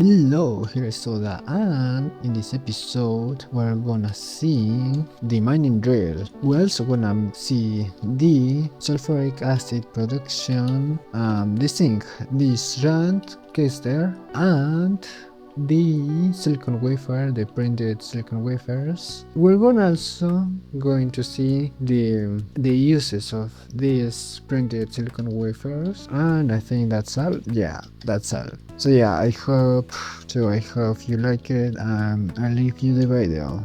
Hello, here is Soda, and in this episode we're gonna see the mining drill. We're also gonna see the sulfuric acid production, the Strand Caster, and the silicon wafer, the printed silicon wafers. We're gonna also going to see the uses of these printed silicon wafers, and I think that's all. Yeah, that's all. So yeah, I hope you like it, and I'll leave you the video.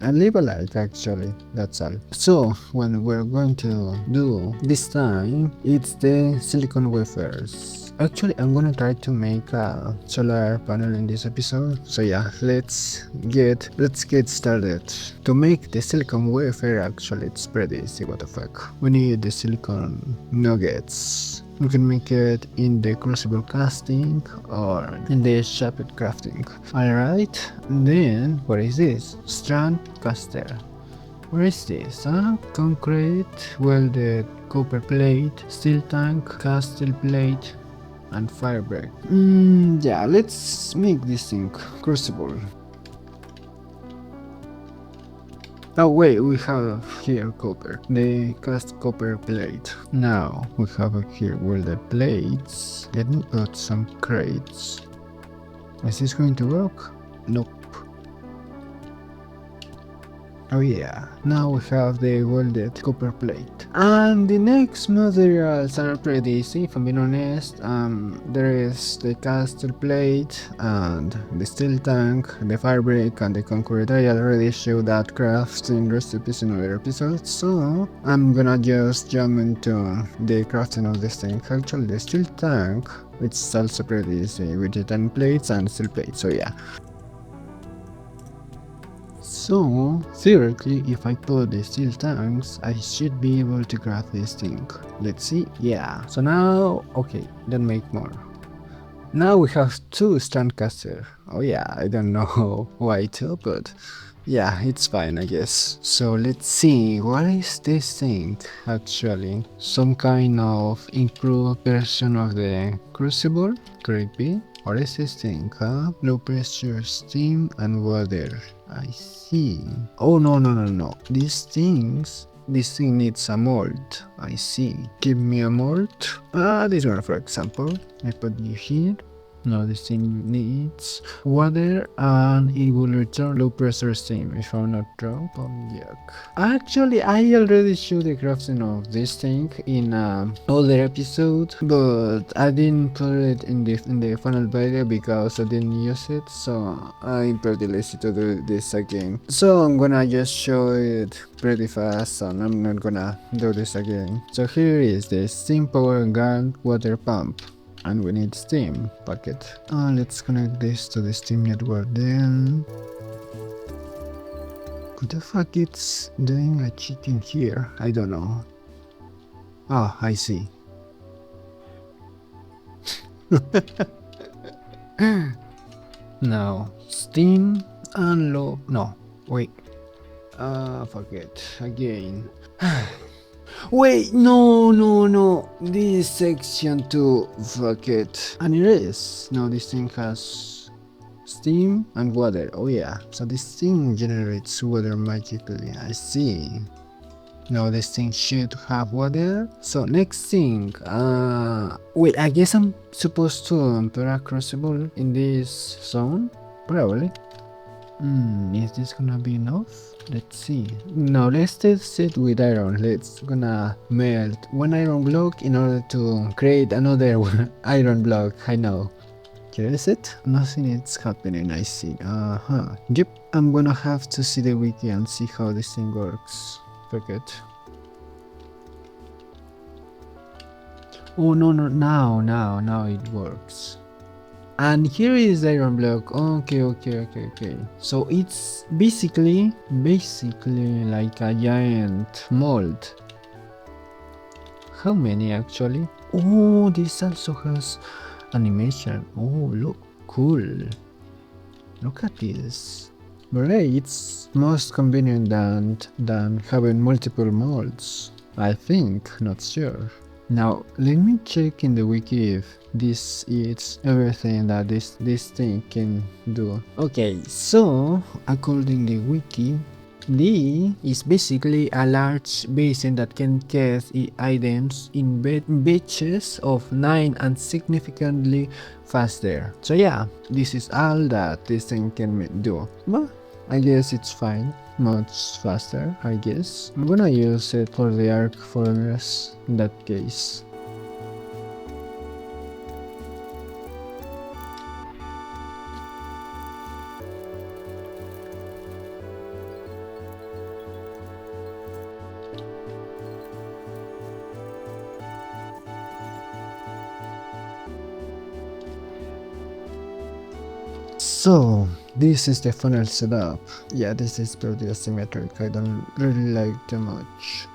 And leave a like, actually, that's all. So what we're going to do this time, it's the silicon wafers. Actually, I'm gonna try to make a solar panel in this episode. So yeah, let's get started. To make the silicon wafer, actually it's pretty easy. What the fuck? We need the silicon nuggets. We can make it in the crucible casting or in the shaped crafting. Alright, then what is this? Strand Caster. Where is this? Concrete, welded copper plate, steel tank, cast steel plate, and fire break. Yeah, let's make this thing crucible. Oh wait, we have here copper, the cast copper plate. Now we have here welded plates. Let me put some crates. Is this going to work? Nope. Oh yeah, now we have the welded copper plate. And the next materials are pretty easy, if I'm being honest. There is the caster plate, and the steel tank, the fire break, and the concrete. I already showed that crafting recipes in other episodes, so I'm gonna just jump into the crafting of this thing. Actually, the steel tank, it's also pretty easy with the 10 plates and steel plates, so yeah. So, theoretically, if I put the steel tanks, I should be able to craft this thing. Let's see, yeah. So now, okay, then make more. Now we have 2 Strand Caster. Oh yeah, I don't know why 2, but yeah, it's fine, I guess. So let's see, what is this thing actually? Some kind of improved version of the crucible? Creepy. What is this thing? Low pressure steam and water. I see. Oh no. This thing needs a mold. I see. Give me a mold. This one for example. I put you here. No, this thing needs water and it will return low pressure steam if I'm not wrong. Yuck. Actually, I already showed the crafting of this thing in other episode, but I didn't put it in the final video because I didn't use it, so I'm pretty lazy to do this again. So I'm gonna just show it pretty fast and I'm not gonna do this again. So here is the steam power gun water pump. And we need steam bucket. Let's connect this to the steam network then. What the fuck it's doing a cheating here? I don't know. Ah, I see. Now, steam and low. No, wait. Fuck it. Again. Wait, no, this section 2, fuck it. And it is. Now this thing has steam and water, oh yeah. So this thing generates water magically, I see. Now this thing should have water. So next thing, wait, I guess I'm supposed to put a crucible in this zone? Probably. Is this gonna be enough? Let's see. Now let's test it with iron. Let's gonna melt 1 iron block in order to create another iron block. I know. Here is it. Nothing is happening, I see. Yep. I'm gonna have to see the wiki and see how this thing works. Fuck it. Oh no, now it works. And here is the iron block. Okay. So it's basically like a giant mold. How many actually? Oh, this also has animation. Oh, look, cool. Look at this. But hey, it's most convenient than having multiple molds. I think, not sure. Now let me check in the wiki if this is everything that this thing can do. Okay, so according to the wiki, D is basically a large basin that can cast items in batches of 9 and significantly faster. So yeah, this is all that this thing can do. But I guess it's fine. Much faster, I guess. I'm gonna use it for the arc furnace in that case. So this is the funnel setup. Yeah, this is pretty asymmetric. I don't really like too much.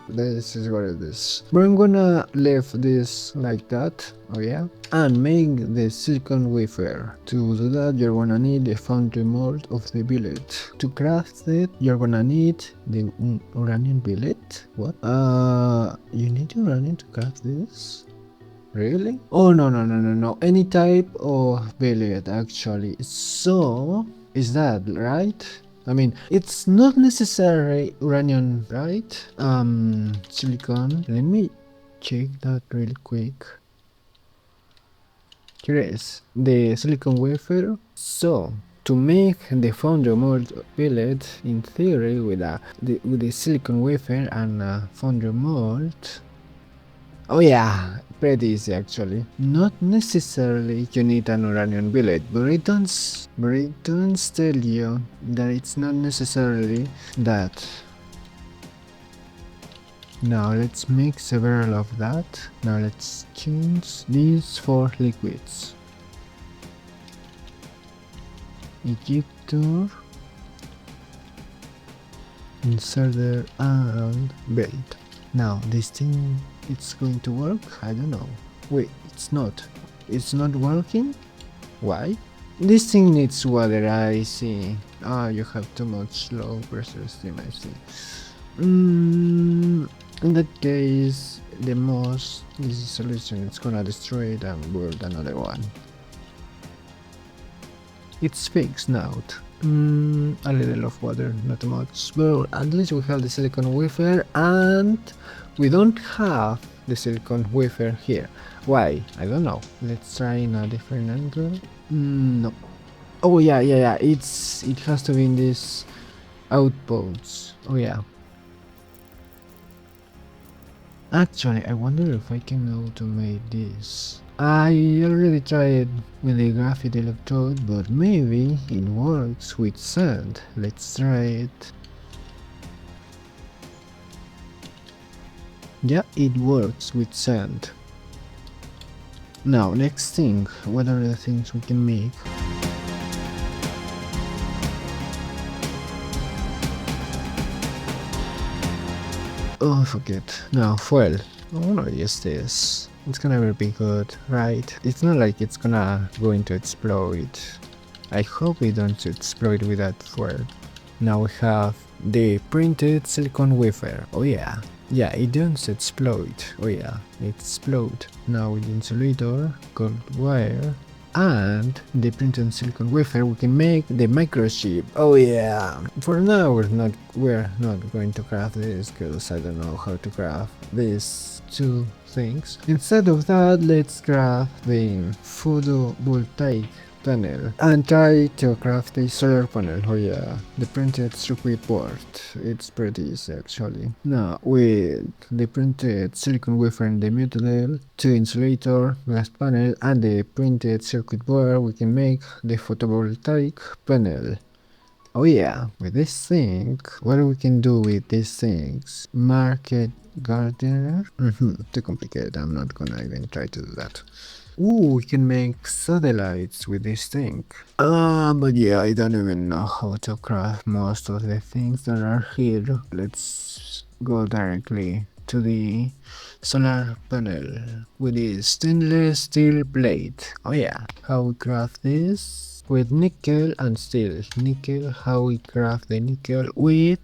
This is what it is. But I'm gonna leave this like that. Oh yeah. And make the silicon wafer. To do that, you're gonna need the foundry mold of the billet. To craft it, you're gonna need the uranium billet. What? You need uranium to craft this? Really? Oh no. Any type of billet actually. So is that right? I mean, it's not necessarily uranium, right? Silicon. Let me check that real quick. Here is the silicon wafer. So to make the foundry mold billet, in theory, with the silicon wafer and foundry mold. Oh yeah, pretty easy actually. Not necessarily you need an uranium billet, but it don't tell you that it's not necessarily that. Now let's make several of that. Now let's change these for liquids. Ejector, inserter and belt. Now this thing, it's going to work? I don't know. Wait, it's not working? Why? This thing needs water, I see. Ah, you have too much low pressure steam, I see. In that case, the most easy solution is gonna destroy it and build another one. It's fixed now. A little of water, not much, but at least we have the silicon wafer, and we don't have the silicon wafer here. Why? I don't know. Let's try in a different angle. No. Oh yeah, it has to be in this outposts. Oh yeah. Actually, I wonder if I can automate this. I already tried with the graphite electrode, but maybe it works with sand. Let's try it. Yeah, it works with sand. Now, next thing, what are the things we can make? Oh, forget. Now, foil. I wanna use this. It's gonna be good, right? It's not like it's going to explode. I hope it don't explode with that foil. Now we have the printed silicon wafer. Oh yeah. Yeah, it doesn't explode. Oh yeah, it explodes. Now with the insulator, gold wire, and the printed silicon wafer, we can make the microchip. Oh yeah. For now, we're not going to craft this because I don't know how to craft these two things. Instead of that, let's craft the photovoltaic panel and try to craft a solar panel. Oh yeah, the printed circuit board. It's pretty easy actually. Now with the printed silicon wafer and the metal, two insulator, glass panel, and the printed circuit board, we can make the photovoltaic panel. Oh yeah, with this thing, what we can do with these things? Market gardener? Too complicated, I'm not gonna even try to do that. Ooh, we can make satellites with this thing. But yeah, I don't even know how to craft most of the things that are here. Let's go directly to the solar panel with the stainless steel plate. Oh yeah, how we craft this? with nickel and steel. Nickel, how we craft the nickel with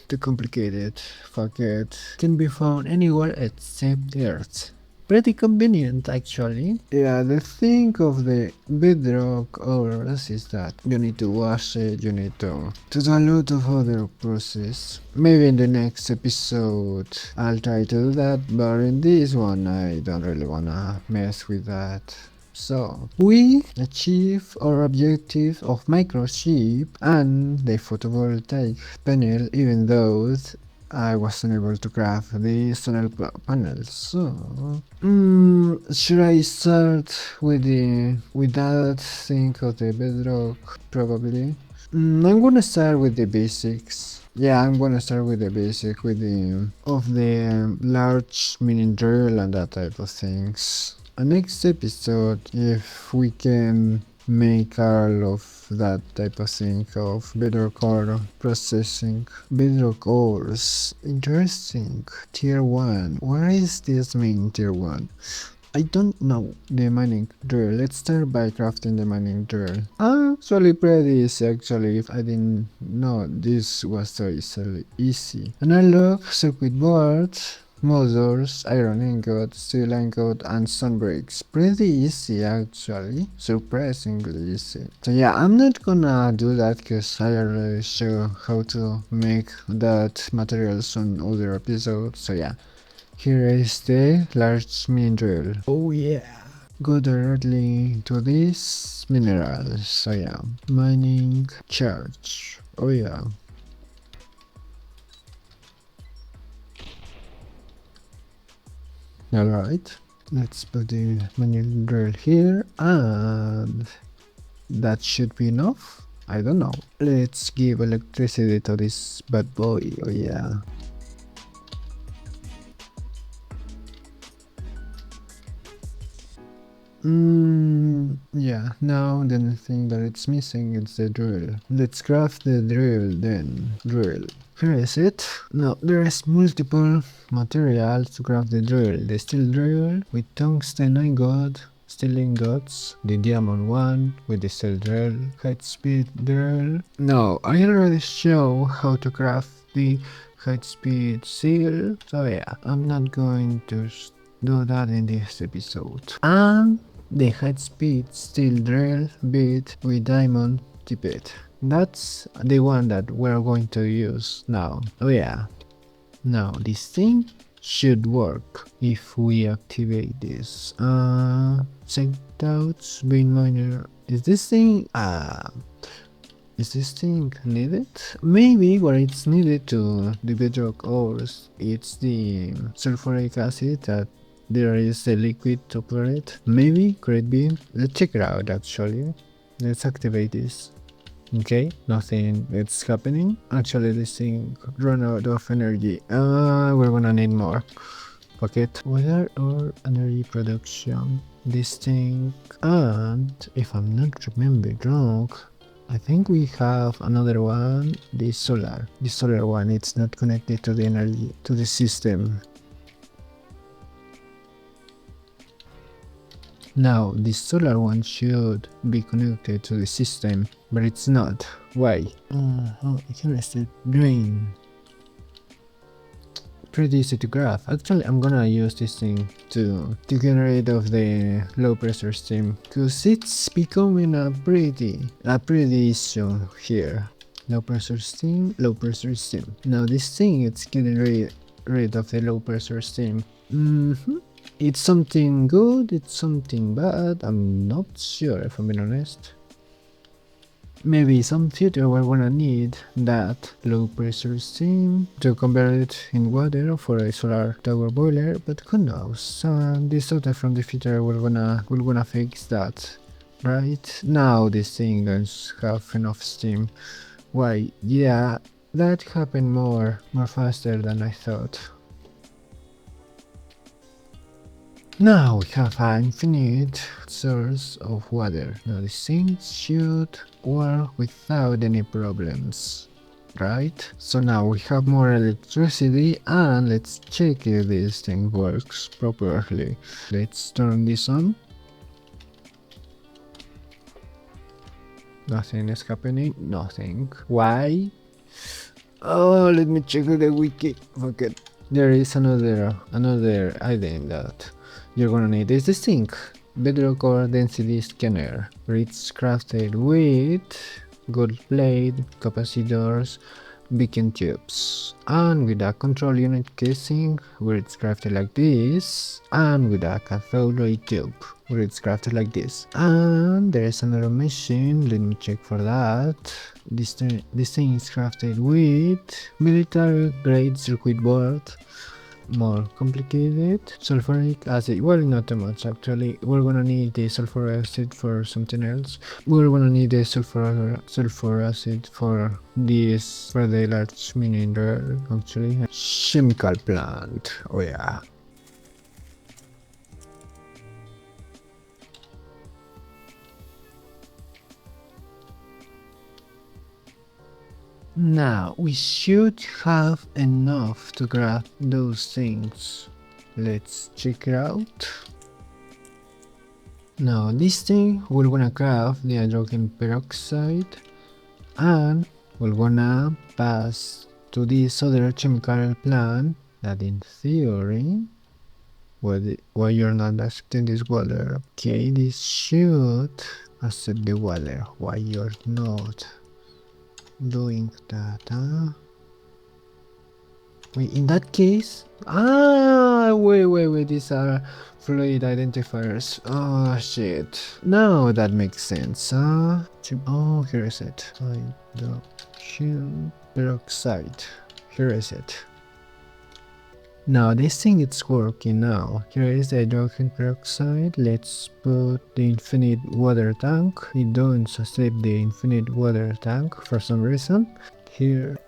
too complicated. Fuck it. Can be found anywhere except Earth. Pretty convenient actually. Yeah, the thing of the bedrock ores is that you need to wash it, you need to do a lot of other process. Maybe in the next episode I'll try to do that, but in this one I don't really wanna mess with that. So, we achieve our objective of Microchip and the photovoltaic panel, even though I wasn't able to craft the solar panels. So, should I start with that thing of the bedrock? Probably. I'm gonna start with the basics. Yeah, I'm gonna start with the basic, with the large mini drill and that type of things. Next episode, if we can make all of that type of thing of bedrock ore processing. Bedrock ores. Interesting. Tier 1. Where is this mean tier 1? I don't know. The mining drill. Let's start by crafting the mining drill. Actually pretty easy actually. If I didn't know this was so easy. Analog circuit board, motors, iron ingot, steel ingot, and stone bricks. Pretty easy actually. Surprisingly easy. So yeah, I'm not gonna do that because I already show how to make that materials on other episodes. So yeah. Here is the large mine drill. Oh yeah. Go directly to this mineral. So yeah. Mining charge. Oh yeah. Alright. Let's put the mining drill here and that should be enough. I don't know. Let's give electricity to this bad boy. Oh yeah. Yeah, now the thing that it's missing is the drill. Let's craft the drill then. Drill. Here is it. Now there is multiple materials to craft the drill. The steel drill with tungsten ingot, steel ingots, the diamond one with the steel drill, high speed drill. No, I already show how to craft the high speed steel, so yeah, I'm not going to do that in this episode. And the high speed steel drill bit with diamond tippet. That's the one that we're going to use now. Oh yeah. Now this thing should work if we activate this. Check out being miner. Is this thing needed? Maybe where it's needed to the bedrock ores, it's the sulfuric acid that there is a liquid to operate. Maybe, could be. Let's check it out actually. Let's activate this. Okay, nothing is happening. Actually this thing run out of energy. We're gonna need more. Fuck it. Weather or energy production. This thing, and if I'm not remembering wrong, I think we have another one, the solar. The solar one, it's not connected to the energy, to the system. Now, the solar one should be connected to the system, but it's not. Why? Here is the drain. Pretty easy to graph. Actually, I'm gonna use this thing to get rid of the low pressure steam, cause it's becoming a pretty issue here. Low pressure steam, low pressure steam. Now this thing, it's getting rid of the low pressure steam. It's something good, it's something bad, I'm not sure if I'm being honest. Maybe some future we're gonna need that low pressure steam to convert it in water for a solar tower boiler, but who knows? This soda from the future we're gonna fix that. Right? Now this thing doesn't have enough steam. Why? Yeah, that happened more faster than I thought. Now we have an infinite source of water. Now this thing should work without any problems, right? So now we have more electricity and let's check if this thing works properly. Let's turn this on. Nothing is happening. Nothing. Why? Oh, let me check the wiki. Fuck it. There is another item that you're gonna need. Is the zinc bedrock core density scanner. It's crafted with gold plate, capacitors, beacon tubes, and with a control unit casing where it's crafted like this, and with a cathode ray tube where it's crafted like this. And there is another machine, let me check for that. This thing is crafted with military grade circuit board. More complicated. Sulfuric acid. Well, not too much actually. We're gonna need the sulfuric acid for something else. We're gonna need the sulfur acid for this, for the large mineral actually. Chemical plant. Oh yeah. Now we should have enough to grab those things. Let's check it out. Now this thing we're gonna craft the hydrogen peroxide and we're gonna pass to this other chemical plant that in theory why you're not accepting this water. Okay, this should accept the water. Why you're not doing that, huh? Wait, in that case, wait, these are fluid identifiers. Oh shit. No, that makes sense, huh? Oh, here is it. Hydrogen peroxide. Here is it. Now this thing it's working now. Here is the hydrogen peroxide. Let's put the infinite water tank. It don't accept the infinite water tank for some reason. Here.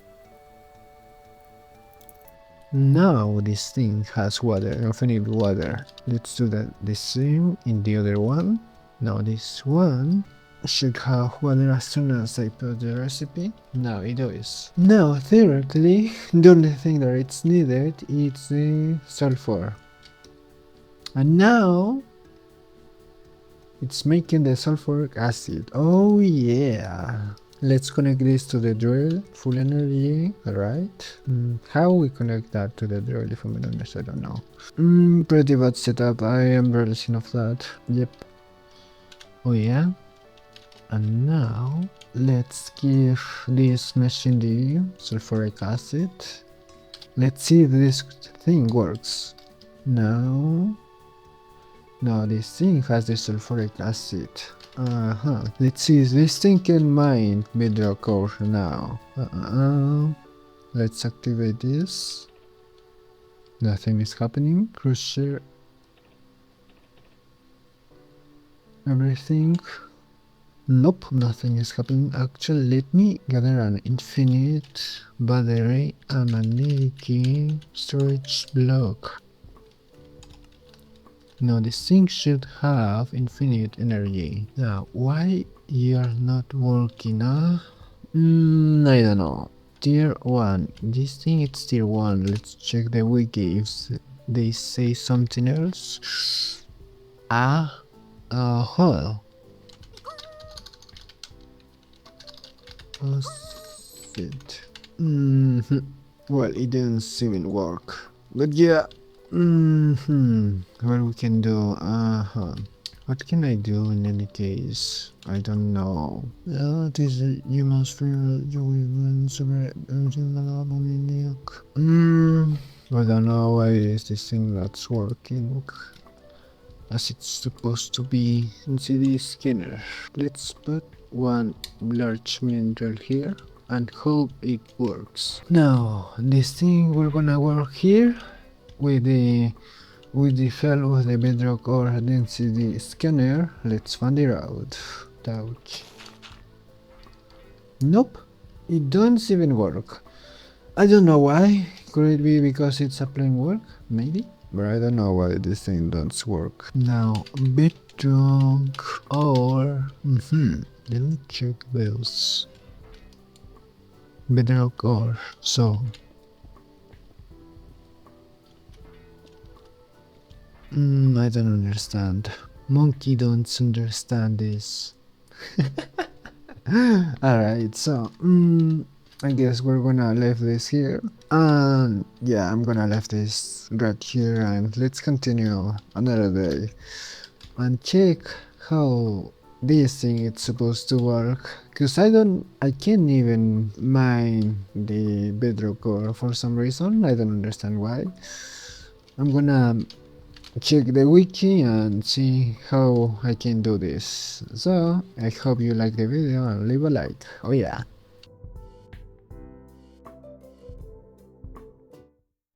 Now this thing has water, infinite water. Let's do that the same in the other one. Now this one should have water as soon as I put the recipe. Now it does. Now theoretically, the only thing that it's needed is the sulfur. And now it's making the sulfuric acid. Oh yeah. Let's connect this to the drill, full energy, alright. How we connect that to the drill, if I'm honest, I don't know. Pretty bad setup, I am releasing of that, yep. Oh yeah. And now, let's give this machine the sulfuric acid. Let's see if this thing works. Now this thing has the sulfuric acid. Let's see if this thing can mine bedrock core now. Let's activate this. Nothing is happening. Cruiser. Everything. Nope, nothing is happening. Actually, let me gather an infinite battery and a leaky storage block. Now this thing should have infinite energy. Now, why you're not working? I don't know. Tier 1. This thing it's tier 1. Let's check the wiki if they say something else. Hold. It. Well, it didn't even work. But yeah. What we can do? What can I do in any case? I don't know. This you must feel you will I don't know why is this thing that's working as it's supposed to be. CD scanner. Let's put one large mineral here and hope it works. Now this thing we're gonna work here with the help of the bedrock ore density scanner. Let's find it out. Ouch. Nope, it doesn't even work. I don't know why. Could it be because it's applying work? Maybe. But I don't know why this thing doesn't work. Now, bedrock ore. Let me check those. Bedrock ore. So. I don't understand. Monkey don't understand this. Alright, so I guess we're gonna leave this here, and yeah, I'm gonna leave this right here, and let's continue another day and check how this thing is supposed to work, because I can't even mine the bedrock core for some reason. I don't understand why. I'm gonna check the wiki and see how I can do this. So I hope you like the video and leave a like. Oh yeah.